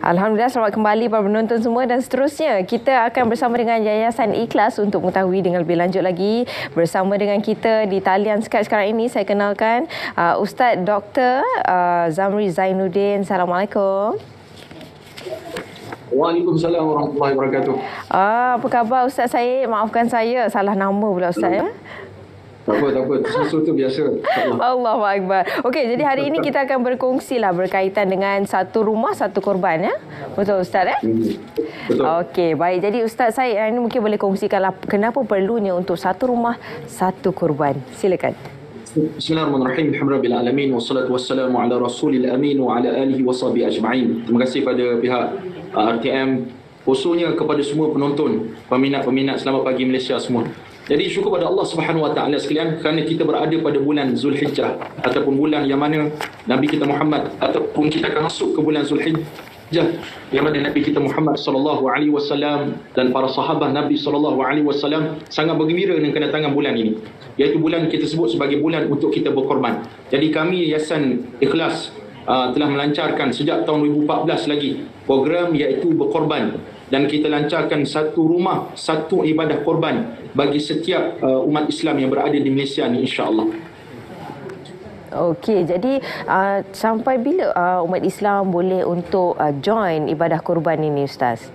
Alhamdulillah, selamat kembali para penonton semua, dan seterusnya kita akan bersama dengan Yayasan Ikhlas untuk mengetahui dengan lebih lanjut lagi. Bersama dengan kita di talian Skype sekarang ini, saya kenalkan Ustaz Dr. Zamri Zainuddin. Assalamualaikum. Waalaikumsalam warahmatullahi wabarakatuh. Apa khabar Ustaz Syed? Maafkan saya, salah nama pula Ustaz ya. Tak apa. Sesuatu biasa. Allahu Akbar. Okey, jadi hari ini kita akan berkongsi lah berkaitan dengan satu rumah, satu korban ya. Betul Ustaz ya? Betul. Okey, baik. Jadi Ustaz Syed ini mungkin boleh kongsikanlah kenapa perlunya untuk satu rumah, satu korban. Silakan. Bismillahirrahmanirrahim. Alhamdulillah alamin wassalatu wassalamu ala rasulil amin wa ala alihi washabihi ajma'in. Terima kasih pada pihak RTM, khususnya kepada semua penonton, peminat-peminat Selamat Pagi Malaysia semua. Jadi syukur pada Allah Subhanahu Wa Taala sekalian kerana kita berada pada bulan Zulhijjah, ataupun bulan yang mana Nabi kita Muhammad, ataupun kita akan masuk ke bulan Zulhijjah yang mana Nabi kita Muhammad sallallahu alaihi wasallam dan para sahabat Nabi sallallahu alaihi wasallam sangat bergembira dengan kedatangan bulan ini, iaitu bulan kita sebut sebagai bulan untuk kita berkorban. Jadi kami Yayasan Ikhlas telah melancarkan sejak tahun 2014 lagi program iaitu berkorban, dan kita lancarkan satu rumah, satu ibadah korban bagi setiap umat Islam yang berada di Malaysia ni, insya-Allah. Okey, jadi sampai bila umat Islam boleh untuk join ibadah korban ini Ustaz?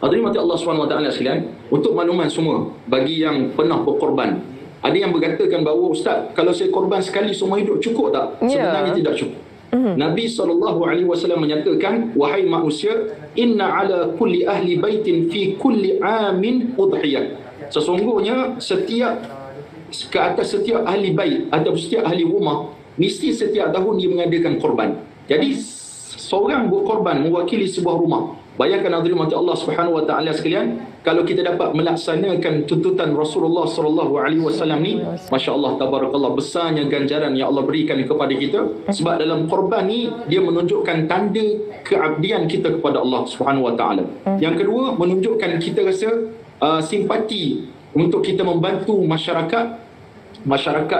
Hadirin Allah SWT sekalian, untuk makluman semua bagi yang pernah berkorban, ada yang berkatakan bahawa Ustaz, kalau saya korban sekali seumur hidup cukup tak? Sebenarnya tidak cukup. Nabi SAW menyatakan, wahai manusia, inna ala kulli ahli baitin fi kulli amin udhiyah. Sesungguhnya ke atas setiap ahli bait atau setiap ahli rumah, mesti setiap tahun dia mengadakan korban. Jadi seorang berkorban mewakili sebuah rumah. Bayangkan hadirin Allah Subhanahu Wa Taala sekalian, kalau kita dapat melaksanakan tuntutan Rasulullah sallallahu alaihi wasallam ni, masya-Allah tabarakallah, besarnya ganjaran yang Allah berikan kepada kita. Sebab dalam korban ni dia menunjukkan tanda keabdian kita kepada Allah Subhanahu Wa Taala. Yang kedua, menunjukkan kita rasa simpati untuk kita membantu masyarakat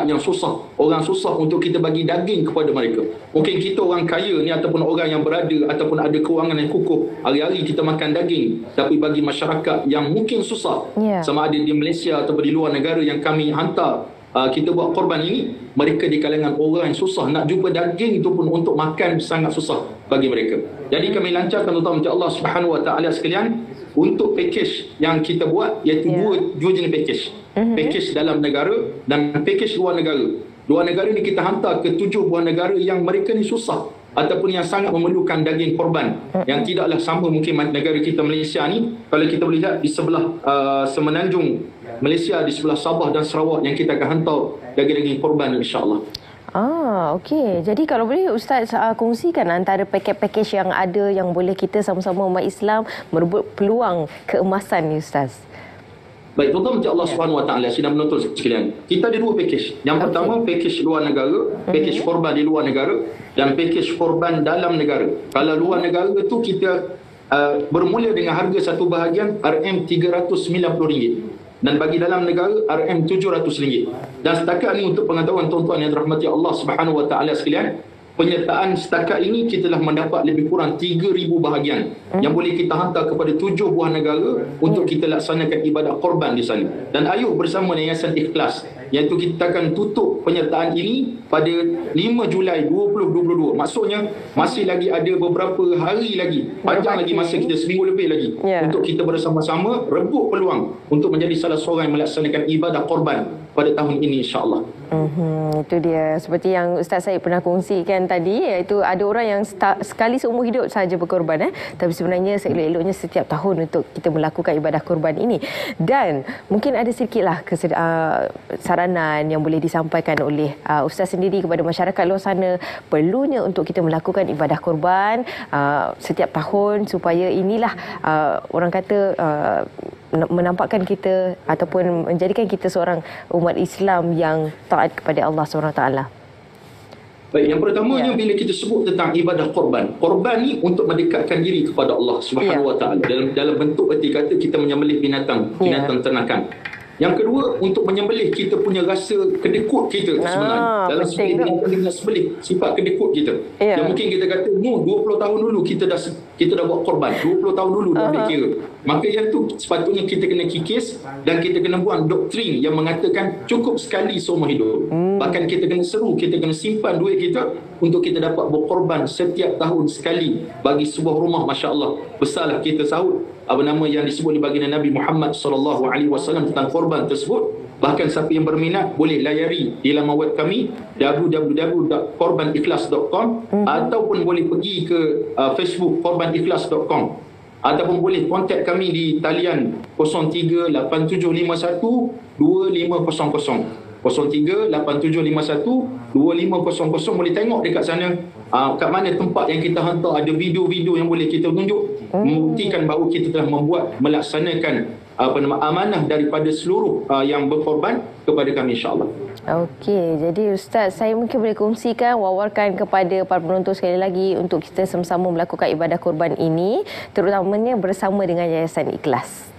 yang susah, orang susah, untuk kita bagi daging kepada mereka. Mungkin kita orang kaya ni ataupun orang yang berada ataupun ada kewangan yang kukuh, hari-hari kita makan daging, tapi bagi masyarakat yang mungkin susah, sama ada di Malaysia ataupun di luar negara yang kami hantar kita buat korban ini, mereka di kalangan orang yang susah, nak jumpa daging itu pun untuk makan sangat susah bagi mereka. Jadi kami lancarkan tuan-tuan Allah Subhanahu Wa Taala sekalian, untuk package yang kita buat iaitu dua jenis package. Package dalam negara dan package luar negara. Luar negara ni kita hantar ke 7 buah negara yang mereka ni susah ataupun yang sangat memerlukan daging korban, yang tidaklah sama mungkin negara kita Malaysia ni. Kalau kita boleh lihat di sebelah semenanjung Malaysia, di sebelah Sabah dan Sarawak, yang kita akan hantar daging-daging korban, insya-Allah. Okey. Jadi kalau boleh Ustaz kongsikan antara package yang ada yang boleh kita sama-sama umat Islam merebut peluang keemasan ni Ustaz. Baik, tuan-tuan Allah Subhanahu Wa Taala sidang menonton sekalian. Kita ada dua package. Yang pertama, package luar negara, package korban di luar negara, dan package korban dalam negara. Kalau luar negara tu kita bermula dengan harga satu bahagian RM390, dan bagi dalam negara RM700. Dan setakat ini, untuk pengetahuan tuan-tuan yang dirahmati Allah Subhanahu Wa Taala sekalian, penyertaan setakat ini kita telah mendapat lebih kurang 3,000 bahagian yang boleh kita hantar kepada 7 buah negara untuk kita laksanakan ibadat korban di sana. Dan ayuh bersama Yayasan Ikhlas, iaitu kita akan tutup penyertaan ini pada 5 Julai 2022. Maksudnya masih lagi ada beberapa hari lagi, panjang lagi masa kita, seminggu lebih lagi, untuk kita bersama-sama rebut peluang untuk menjadi salah seorang yang melaksanakan ibadah korban pada tahun ini, insya-Allah. Itu dia, seperti yang Ustaz Syed pernah kongsikan tadi, iaitu ada orang yang sekali seumur hidup saja berkorban, tapi sebenarnya seelok-eloknya setiap tahun untuk kita melakukan ibadah korban ini. Dan mungkin ada sedikitlah saranan yang boleh disampaikan oleh Ustaz sendiri kepada masyarakat luar sana, perlunya untuk kita melakukan ibadah korban setiap tahun, supaya inilah orang kata menampakkan kita ataupun menjadikan kita seorang umat Islam yang taat kepada Allah SWT. Baik, yang pertamanya bila kita sebut tentang ibadah korban, korban ni untuk mendekatkan diri kepada Allah Subhanahu Wa Taala dalam bentuk erti kata kita menyembelih binatang ternakan. Yang kedua, untuk menyembelih kita punya rasa kedekut kita sebenarnya. Dalam segi kita nak sembelih sifat kedekut kita. Yang mungkin kita kata, 20 tahun dulu kita dah buat korban. 20 tahun dulu dah ambil kira. Maka yang tu sepatutnya kita kena kikis dan kita kena buang doktrin yang mengatakan cukup sekali seumur hidup. Bahkan kita kena seru, kita kena simpan duit kita untuk kita dapat berkorban setiap tahun sekali bagi sebuah rumah. Masya Allah, besarlah kita sahut apa nama yang disebut di baginda Nabi Muhammad SAW tentang korban tersebut. Bahkan siapa yang berminat boleh layari di laman web kami www.korbanikhlas.com ataupun boleh pergi ke Facebook korbanikhlas.com ataupun boleh kontak kami di talian 0387512500 0387512500. Boleh tengok dekat sana kat mana tempat yang kita hantar, ada video-video yang boleh kita tunjuk membuktikan bahawa kita telah melaksanakan amanah daripada seluruh yang berkorban kepada kami, insya-Allah. Okey, jadi Ustaz, saya mungkin boleh kongsikan, wawarkan kepada para penonton sekali lagi untuk kita sama-sama melakukan ibadah korban ini, terutamanya bersama dengan Yayasan Ikhlas.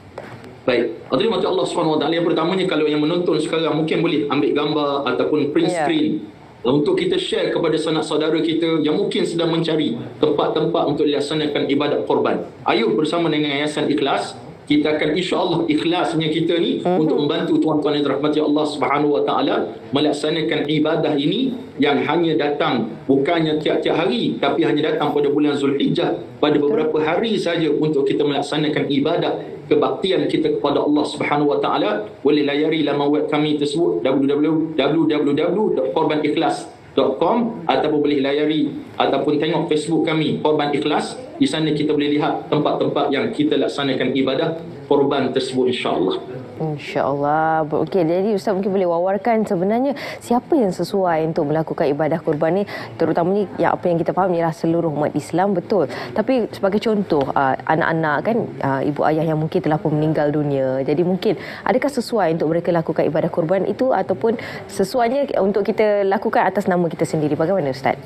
Baik, terima kasih Allah SWT. Yang pertamanya, kalau yang menonton sekarang mungkin boleh ambil gambar ataupun print screen untuk kita share kepada sanak saudara kita yang mungkin sedang mencari tempat-tempat untuk dilaksanakan ibadat korban. Ayuh bersama dengan Yayasan Ikhlas, kita akan insya-Allah ikhlasnya kita ni untuk membantu tuan-tuan yang dirahmati Allah Subhanahu Wa Taala melaksanakan ibadah ini yang hanya datang bukannya tiap-tiap hari, tapi hanya datang pada bulan Zulhijjah, pada beberapa hari saja untuk kita melaksanakan ibadah kebaktian kita kepada Allah Subhanahu Wa Taala. Boleh layari laman web kami tersebut www.korbanikhlas.com ataupun boleh layari ataupun tengok Facebook kami Korban Ikhlas. Di sana kita boleh lihat tempat-tempat yang kita laksanakan ibadah korban tersebut, insya-Allah. InsyaAllah. Okey, jadi Ustaz mungkin boleh wawarkan sebenarnya siapa yang sesuai untuk melakukan ibadah korban ni, terutamanya yang apa yang kita faham ialah seluruh umat Islam, betul. Tapi sebagai contoh, anak-anak kan, ibu ayah yang mungkin telah pun meninggal dunia. Jadi mungkin adakah sesuai untuk mereka lakukan ibadah korban itu ataupun sesuainya untuk kita lakukan atas nama kita sendiri? Bagaimana Ustaz?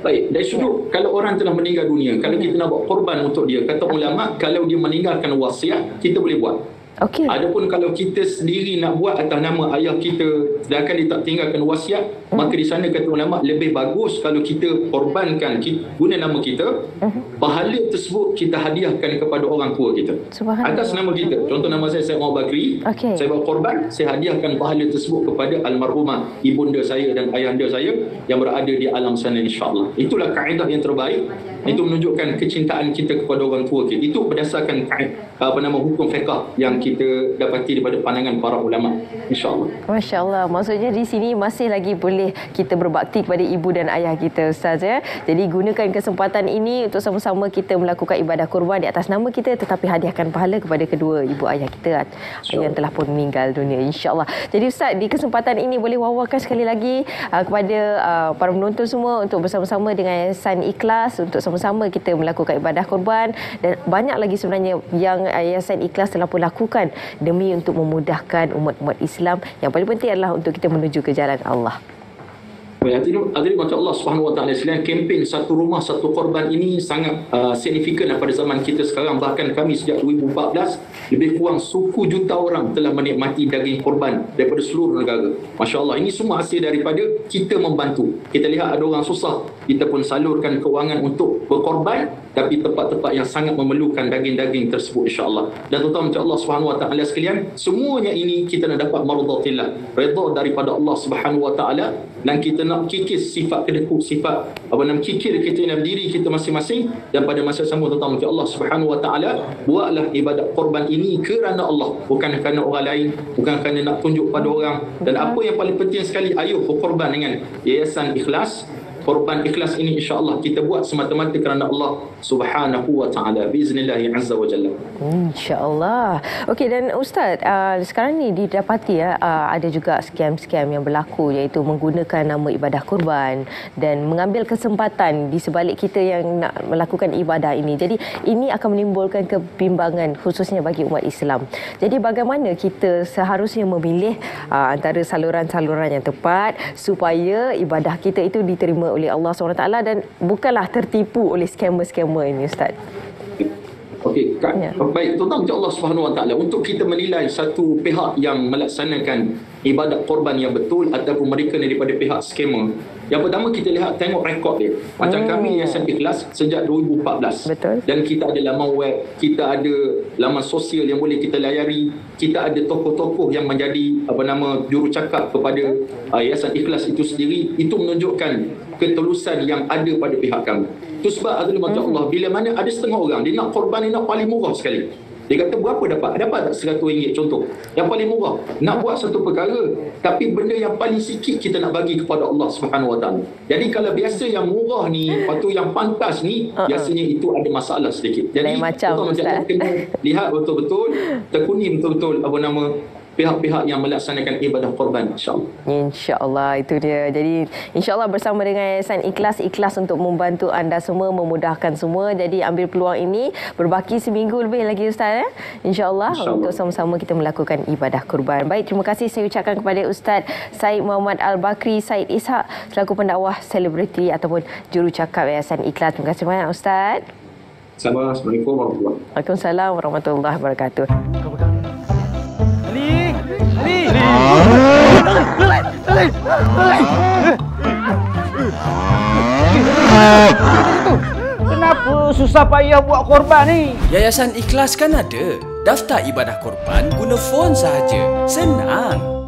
Baik, dari sudut kalau orang telah meninggal dunia, kalau kita nak buat korban untuk dia, kata ulama, kalau dia meninggalkan wasiat, kita boleh buat. Okey. Adapun kalau kita sendiri nak buat atas nama ayah kita sedangkan dia tak tinggalkan wasiat, maka di sana kata ulama lebih bagus kalau kita korbankan guna nama kita, pahala tersebut kita hadiahkan kepada orang tua kita atas nama kita. Contoh nama saya Muhammad Bakri, saya buat korban, saya hadiahkan pahala tersebut kepada almarhumah ibunda saya dan ayahanda saya yang berada di alam sana, insya-Allah. Itulah kaedah yang terbaik. Itu menunjukkan kecintaan kita kepada orang tua kita. Itu berdasarkan hukum fiqh yang kita dapati daripada pandangan para ulama, insya-Allah. Masya-Allah. Maksudnya di sini masih lagi boleh kita berbakti kepada ibu dan ayah kita, Ustaz, ya. Jadi gunakan kesempatan ini untuk sama-sama kita melakukan ibadah kurban di atas nama kita, tetapi hadiahkan pahala kepada kedua ibu ayah kita yang telah pun meninggal dunia, insya-Allah. Jadi Ustaz, di kesempatan ini boleh wawarkan sekali lagi kepada para penonton semua untuk bersama-sama dengan Yayasan Ikhlas untuk sama-sama kita melakukan ibadah korban, dan banyak lagi sebenarnya yang Yayasan Ikhlas telah pun lakukan demi untuk memudahkan umat-umat Islam. Yang paling penting adalah untuk kita menuju ke jalan Allah. Hadirin maka Allah Subhanahu Wa Taala sekalian, kempen satu rumah satu korban ini sangat signifikan pada zaman kita sekarang. Bahkan kami sejak 2014 lebih kurang suku juta orang telah menikmati daging korban daripada seluruh negara. Masya-Allah, ini semua hasil daripada kita membantu. Kita lihat ada orang susah, kita pun salurkan kewangan untuk berkorban, tapi tempat-tempat yang sangat memerlukan daging-daging tersebut, insya-Allah. Dan tuan-tuan Allah Subhanahu Wa Taala sekalian, semuanya ini kita nak dapat mardatillah, redha daripada Allah Subhanahu Wa Taala, dan kita nak kikis sifat kedekut, sifat kikir kita dalam diri kita masing-masing. Dan pada masa sama tuan-tuan Allah Subhanahu Wa Taala, buatlah ibadat korban ini kerana Allah, bukan kerana orang lain, bukan kerana nak tunjuk pada orang. Dan apa yang paling penting sekali, ayuh berkorban dengan Yayasan Ikhlas. Korban Ikhlas ini insya-Allah kita buat semata-mata kerana Allah Subhanahu Wa Taala, biiznillah azza wa jalla. Insya-Allah. Okey, dan Ustaz, sekarang ni didapati ada juga scam-scam yang berlaku, iaitu menggunakan nama ibadah korban dan mengambil kesempatan di sebalik kita yang nak melakukan ibadah ini. Jadi ini akan menimbulkan kebimbangan khususnya bagi umat Islam. Jadi bagaimana kita seharusnya memilih antara saluran-saluran yang tepat supaya ibadah kita itu diterima oleh Allah SWT dan bukanlah tertipu oleh skamer-skamer ini, Ustaz? Okey, baik, tuan-tuan macam Allah Subhanahu Wa Taala, untuk kita menilai satu pihak yang melaksanakan ibadat korban yang betul ataupun mereka daripada pihak skamer, yang pertama kita lihat, tengok rekod dia. Macam kami Yayasan Ikhlas sejak 2014. Betul. Dan kita ada laman web, kita ada laman sosial yang boleh kita layari, kita ada tokoh-tokoh yang menjadi jurucakap kepada Yayasan Ikhlas itu sendiri. Itu menunjukkan ketulusan yang ada pada pihak kami. Itu sebab Azli Mata Allah, bila mana ada setengah orang dia nak korban, dia nak paling murah sekali. Dia kata berapa dapat? Dapat tak RM100 contoh? Yang paling murah. Nak buat satu perkara, tapi benda yang paling sikit kita nak bagi kepada Allah Subhanahu Wa Taala. Jadi kalau biasa yang murah ni, lepas tu yang pantas ni, biasanya itu ada masalah sedikit. Jadi macam Ustaz, kena lihat betul-betul, tekuni betul-betul pihak-pihak yang melaksanakan ibadah korban, insya-Allah. Insya-Allah, itu dia. Jadi insya-Allah bersama dengan Yayasan Ikhlas untuk membantu anda semua, memudahkan semua. Jadi ambil peluang ini, berbaki seminggu lebih lagi Ustaz, insya-Allah, untuk sama-sama kita melakukan ibadah kurban. Baik, terima kasih saya ucapkan kepada Ustaz Syed Muhammad Al-Bakri Syed Ishak selaku pendakwah selebriti ataupun jurucakap Yayasan Ikhlas. Terima kasih banyak Ustaz. Assalamualaikum warahmatullahi wabarakatuh. Waalaikumsalam warahmatullahi wabarakatuh. Kenapa susah payah buat korban ni? Yayasan Ikhlas kan ada. Daftar ibadah korban guna phone sahaja. Senang.